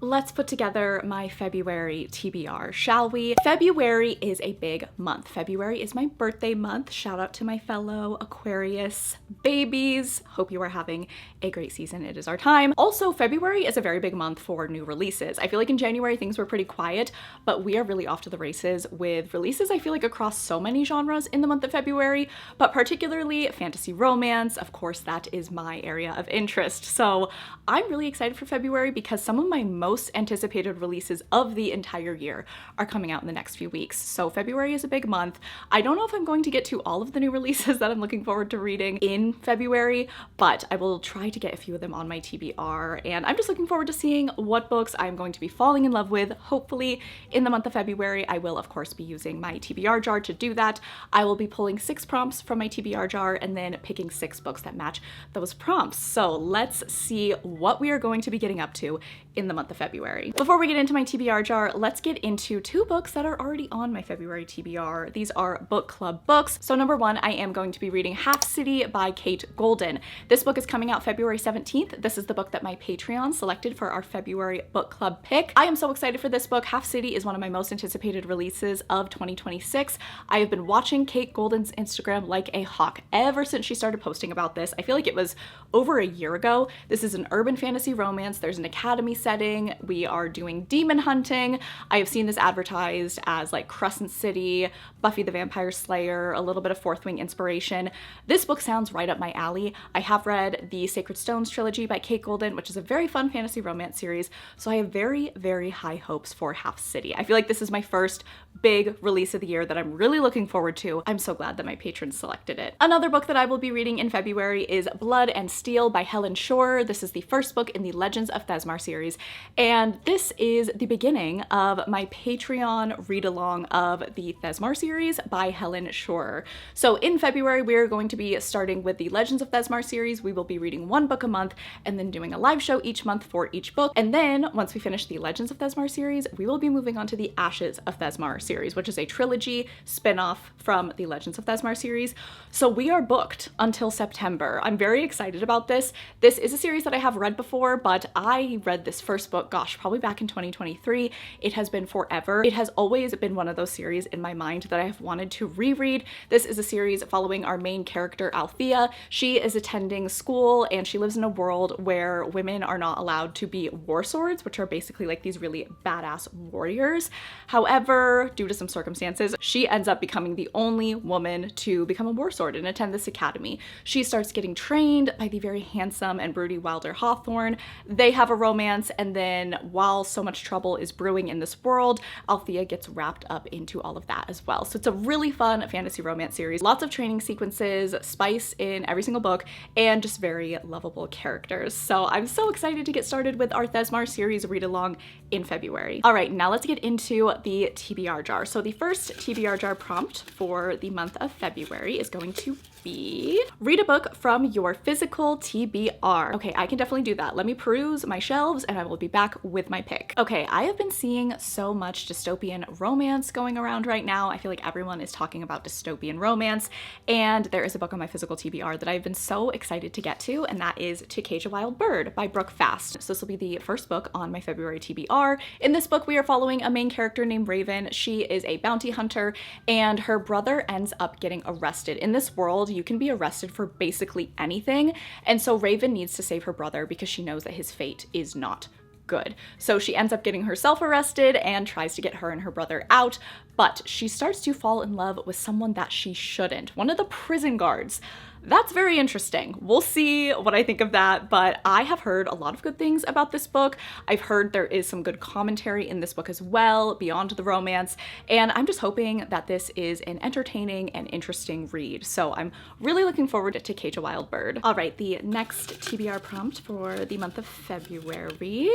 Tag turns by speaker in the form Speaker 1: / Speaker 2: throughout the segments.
Speaker 1: Let's put together my February TBR, shall we? February is a big month. February is my birthday month. Shout out to my fellow Aquarius babies. Hope you are having a great season. It is our time. Also, February is a very big month for new releases. I feel like in January things were pretty quiet, but we are really off to the races with releases, I feel like, across so many genres in the month of February, but particularly fantasy romance. Of course, that is my area of interest. So I'm really excited for February because some of my most anticipated releases of the entire year are coming out in the next few weeks. So February is a big month. I don't know if I'm going to get to all of the new releases that I'm looking forward to reading in February, but I will try to get a few of them on my TBR, and I'm just looking forward to seeing what books I'm going to be falling in love with, hopefully in the month of February. I will, of course, be using my TBR jar to do that. I will be pulling 6 prompts from my TBR jar and then picking 6 books that match those prompts. So let's see what we are going to be getting up to in the month of February. Before we get into my TBR jar, let's get into 2 books that are already on my February TBR. These are book club books. So number 1, I am going to be reading Half City by Kate Golden. This book is coming out February 17th. This is the book that my Patreon selected for our February book club pick. I am so excited for this book. Half City is one of my most anticipated releases of 2026. I have been watching Kate Golden's Instagram like a hawk ever since she started posting about this. I feel like it was over a year ago. This is an urban fantasy romance. There's an academy setting. We are doing demon hunting. I have seen this advertised as like Crescent City, Buffy the Vampire Slayer, a little bit of Fourth Wing inspiration. This book sounds right up my alley. I have read the Sacred Stones trilogy by Kate Golden, which is a very fun fantasy romance series, so I have very, very high hopes for Half City. I feel like this is my first big release of the year that I'm really looking forward to. I'm so glad that my patrons selected it. Another book that I will be reading in February is Blood and Steel by Helen Shore. This is the first book in the Legends of Thesmar series, and this is the beginning of my Patreon read-along of the Thesmar series by Helen Shore. So in February, we're going to be starting with the Legends of Thesmar series. We will be reading 1 book a month and then doing a live show each month for each book. And then once we finish the Legends of Thesmar series, we will be moving on to the Ashes of Thesmar series, which is a trilogy spin-off from the Legends of Thesmar series. So we are booked until September. I'm very excited about this. This is a series that I have read before, but I read this first book, gosh, probably back in 2023. It has been forever. It has always been one of those series in my mind that I have wanted to reread. This is a series following our main character, Althea. She is attending school and she lives in a world where women are not allowed to be war swords, which are basically like these really badass warriors. However, due to some circumstances, she ends up becoming the only woman to become a war sword and attend this academy. She starts getting trained by the very handsome and broody Wilder Hawthorne. They have a romance, and then while so much trouble is brewing in this world, Althea gets wrapped up into all of that as well. So it's a really fun fantasy romance series. Lots of training sequences, spice in every single book, and just very lovable characters. So I'm so excited to get started with our Thesmar series read-along in February. All right, now let's get into the TBR jar. So the first TBR jar prompt for the month of February is going to be read a book from your physical TBR. Okay, I can definitely do that. Let me peruse my shelves and I will be back with my pick. Okay, I have been seeing so much dystopian romance going around right now. I feel like everyone is talking about dystopian romance, and there is a book on my physical TBR that I've been so excited to get to, and that is To Cage a Wild Bird by Brooke Fast. So this will be the first book on my February TBR. In this book, we are following a main character named Raven. She is a bounty hunter and her brother ends up getting arrested. In this world, you can be arrested for basically anything, and so Raven needs to save her brother because she knows that his fate is not good. So she ends up getting herself arrested and tries to get her and her brother out, but she starts to fall in love with someone that she shouldn't, one of the prison guards. That's very interesting. We'll see what I think of that, but I have heard a lot of good things about this book. I've heard there is some good commentary in this book as well, beyond the romance, and I'm just hoping that this is an entertaining and interesting read. So I'm really looking forward to Cage a Wild Bird. All right, the next TBR prompt for the month of February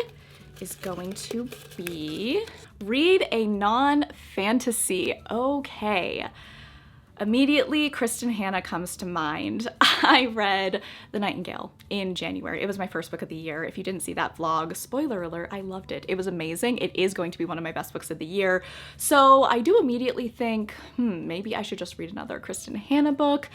Speaker 1: is going to be read a non-fantasy. Okay. Immediately, Kristen Hanna comes to mind. I read The Nightingale in January. It was my first book of the year. If you didn't see that vlog, spoiler alert, I loved it. It was amazing. It is going to be one of my best books of the year. So I do immediately think, maybe I should just read another Kristen Hanna book.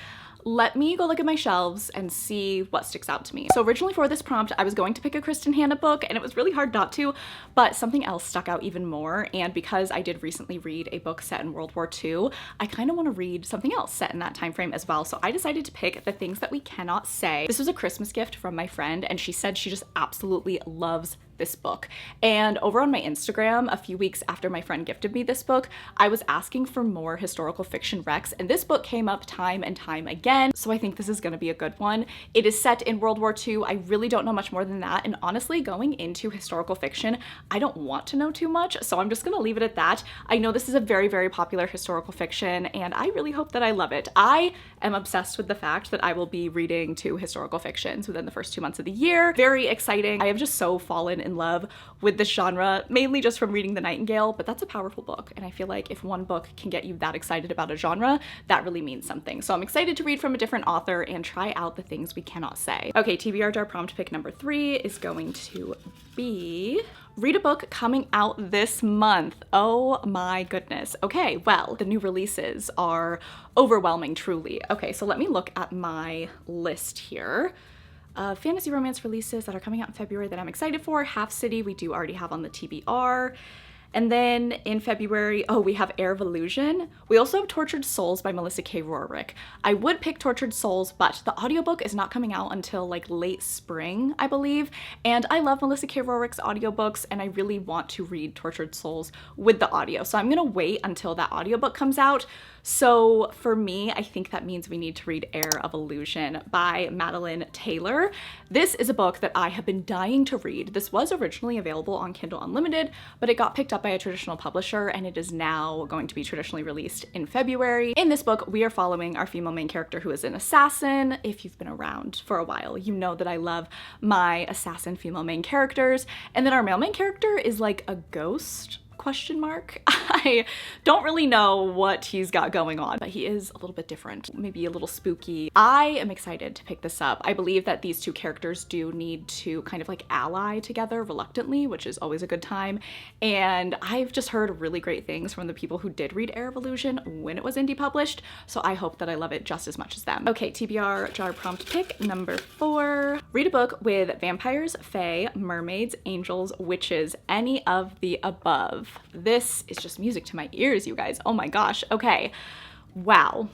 Speaker 1: Let me go look at my shelves and see what sticks out to me. So originally for this prompt, I was going to pick a Kristen Hanna book, and it was really hard not to, but something else stuck out even more. And because I did recently read a book set in World War II, I kind of want to read something else set in that time frame as well. So I decided to pick The Things That We Cannot Say. This was a Christmas gift from my friend, and she said she just absolutely loves this book. And over on my Instagram, a few weeks after my friend gifted me this book, I was asking for more historical fiction recs, and this book came up time and time again. So I think this is gonna be a good one. It is set in World War II. I really don't know much more than that. And honestly, going into historical fiction, I don't want to know too much. So I'm just gonna leave it at that. I know this is a very, very popular historical fiction, and I really hope that I love it. I am obsessed with the fact that I will be reading 2 historical fictions within the first 2 months of the year. Very exciting. I have just so fallen in love with this genre, mainly just from reading The Nightingale, but that's a powerful book. And I feel like if one book can get you that excited about a genre, that really means something. So I'm excited to read from a different author and try out The Things We Cannot Say. Okay, TBR jar prompt pick number 3 is going to be read a book coming out this month. Oh my goodness. Okay, well, the new releases are overwhelming, truly. Okay, so let me look at my list here. Fantasy romance releases that are coming out in February that I'm excited for. Half City we do already have on the TBR. And then in February, oh, we have Air of Illusion. We also have Tortured Souls by Melissa K. Rorick. I would pick Tortured Souls, but the audiobook is not coming out until like late spring, I believe. And I love Melissa K. Rorick's audiobooks, and I really want to read Tortured Souls with the audio. So I'm gonna wait until that audiobook comes out. So for me, I think that means we need to read Air of Illusion by Madeline Taylor. This is a book that I have been dying to read. This was originally available on Kindle Unlimited, but it got picked up by a traditional publisher, and it is now going to be traditionally released in February. In this book, we are following our female main character, who is an assassin. If you've been around for a while, you know that I love my assassin female main characters. And then our male main character is like a ghost? Question mark. I don't really know what he's got going on, but he is a little bit different, maybe a little spooky. I am excited to pick this up. I believe that these 2 characters do need to kind of like ally together reluctantly, which is always a good time. And I've just heard really great things from the people who did read Air of Illusion when it was indie published, so I hope that I love it just as much as them. Okay, TBR jar prompt pick number 4. Read a book with vampires, fae, mermaids, angels, witches, any of the above. This is just music to my ears, you guys. Oh my gosh. Okay. Wow.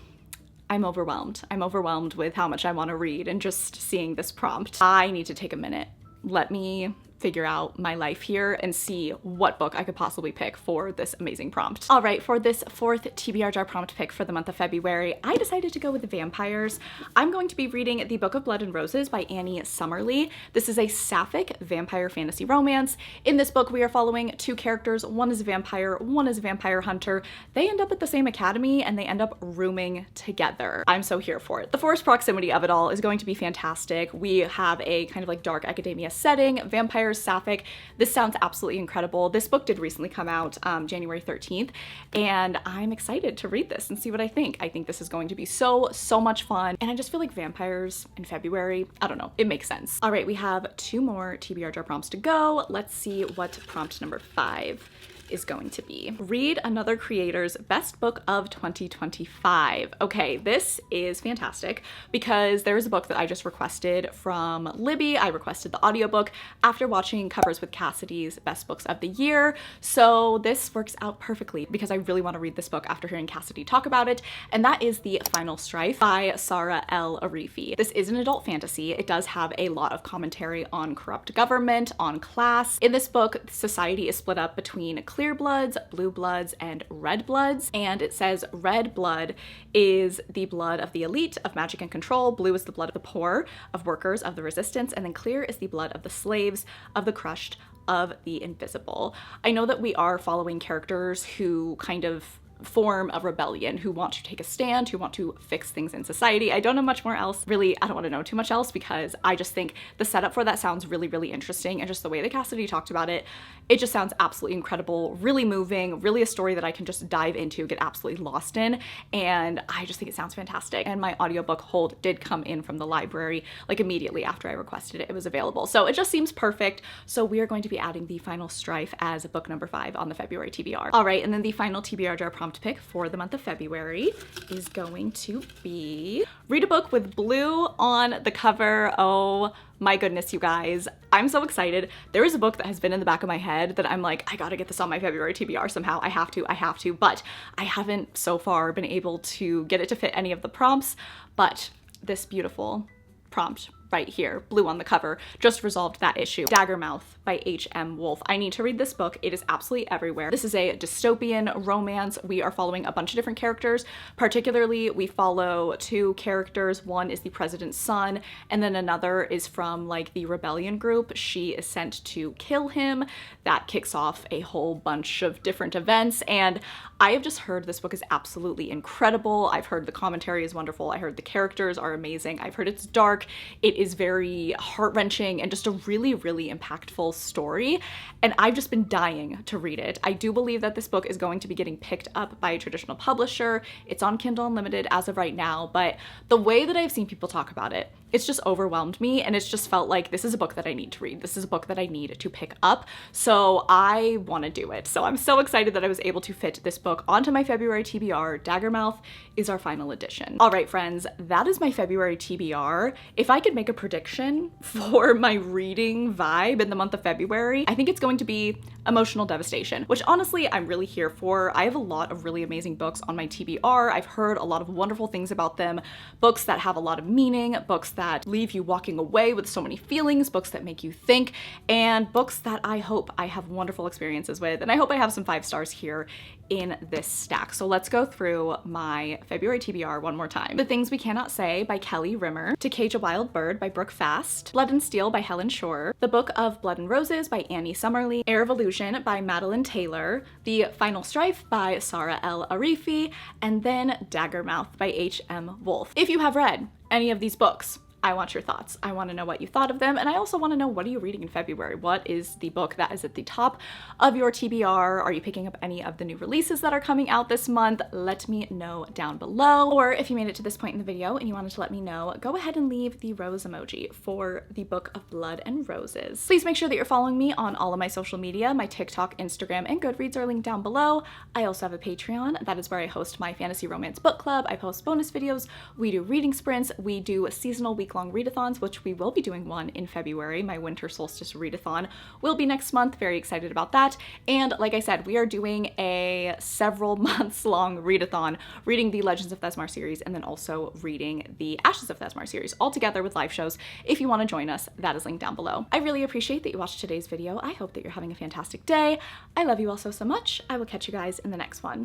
Speaker 1: I'm overwhelmed. I'm overwhelmed with how much I want to read, and just seeing this prompt. I need to take a minute. Let me figure out my life here and see what book I could possibly pick for this amazing prompt. All right, for this 4th TBR jar prompt pick for the month of February, I decided to go with the vampires. I'm going to be reading The Book of Blood and Roses by Annie Summerly. This is a sapphic vampire fantasy romance. In this book, we are following 2 characters. One is a vampire, one is a vampire hunter. They end up at the same academy, and they end up rooming together. I'm so here for it. The forced proximity of it all is going to be fantastic. We have a kind of like dark academia setting, vampire sapphic. This sounds absolutely incredible. This book did recently come out January 13th, and I'm excited to read this and see what I think. I think this is going to be so much fun, and I just feel like vampires in February, I don't know, it makes sense. All right, we have 2 more TBR jar prompts to go. Let's see what prompt number 5 is going to be. Read another creator's best book of 2025. Okay, this is fantastic because there is a book that I just requested from Libby. I requested the audiobook after watching Covers with Cassidy's best books of the year. So this works out perfectly because I really want to read this book after hearing Cassidy talk about it, and that is The Final Strife by Sarah L. Arifi. This is an adult fantasy. It does have a lot of commentary on corrupt government, on class. In this book, society is split up between clear bloods, blue bloods, and red bloods. And it says red blood is the blood of the elite of magic and control, blue is the blood of the poor, of workers, of the resistance, and then clear is the blood of the slaves, of the crushed, of the invisible. I know that we are following characters who kind of form a rebellion, who want to take a stand, who want to fix things in society. I don't know much more else. Really, I don't want to know too much else because I just think the setup for that sounds really interesting, and just the way that Cassidy talked about it, it just sounds absolutely incredible, really moving, really a story that I can just dive into, get absolutely lost in, and I just think it sounds fantastic. And my audiobook hold did come in from the library like immediately after I requested it. It was available. So it just seems perfect. So we are going to be adding The Final Strife as book number 5 on the February TBR. All right, and then the final TBR jar prompt prompt pick for the month of February is going to be read a book with blue on the cover. Oh my goodness, you guys. I'm so excited. There is a book that has been in the back of my head that I'm like, I gotta get this on my February TBR somehow. I have to, but I haven't so far been able to get it to fit any of the prompts, but this beautiful prompt right here, blue on the cover, just resolved that issue. Daggermouth by H.M. Wolf. I need to read this book. It is absolutely everywhere. This is a dystopian romance. We are following a bunch of different characters. Particularly, we follow two characters. One is the president's son, and then another is from like the rebellion group. She is sent to kill him. That kicks off a whole bunch of different events, and I have just heard this book is absolutely incredible. I've heard the commentary is wonderful. I heard the characters are amazing. I've heard it's dark. It is very heart-wrenching and just a really, really impactful story, and I've just been dying to read it. I do believe that this book is going to be getting picked up by a traditional publisher. It's on Kindle Unlimited as of right now, but the way that I've seen people talk about it, it's just overwhelmed me, and it's just felt like this is a book that I need to read. This is a book that I need to pick up, so I want to do it. So I'm so excited that I was able to fit this book onto my February TBR. Daggermouth is our final edition. All right, friends, that is my February TBR. If I could make a prediction for my reading vibe in the month of February, I think it's going to be emotional devastation, which honestly I'm really here for. I have a lot of really amazing books on my TBR. I've heard a lot of wonderful things about them. Books that have a lot of meaning, books that leave you walking away with so many feelings, books that make you think, and books that I hope I have wonderful experiences with, and I hope I have some 5 stars here in this stack. So let's go through my February TBR one more time. The Things We Cannot Say by Kelly Rimmer, To Cage a Wild Bird by Brooke Fast, Blood and Steel by Helen Shore, The Book of Blood and Roses by Annie Summerly, Air of Illusion by Madeline Taylor, The Final Strife by Sarah L. Arifi, and then Daggermouth by H.M. Wolf. If you have read any of these books, I want your thoughts. I want to know what you thought of them, and I also want to know, what are you reading in February? What is the book that is at the top of your TBR? Are you picking up any of the new releases that are coming out this month? Let me know down below. Or if you made it to this point in the video and you wanted to let me know, go ahead and leave the rose emoji for the Book of Blood and Roses. Please make sure that you're following me on all of my social media. My TikTok, Instagram, and Goodreads are linked down below. I also have a Patreon. That is where I host my fantasy romance book club. I post bonus videos. We do reading sprints. We do seasonal week-long readathons, which we will be doing one in February. My winter solstice readathon will be next month. Very excited about that. And like I said, we are doing a several months long readathon, reading the Legends of Thesmar series and then also reading the Ashes of Thesmar series, all together with live shows. If you want to join us, that is linked down below. I really appreciate that you watched today's video. I hope that you're having a fantastic day. I love you all so much. I will catch you guys in the next one.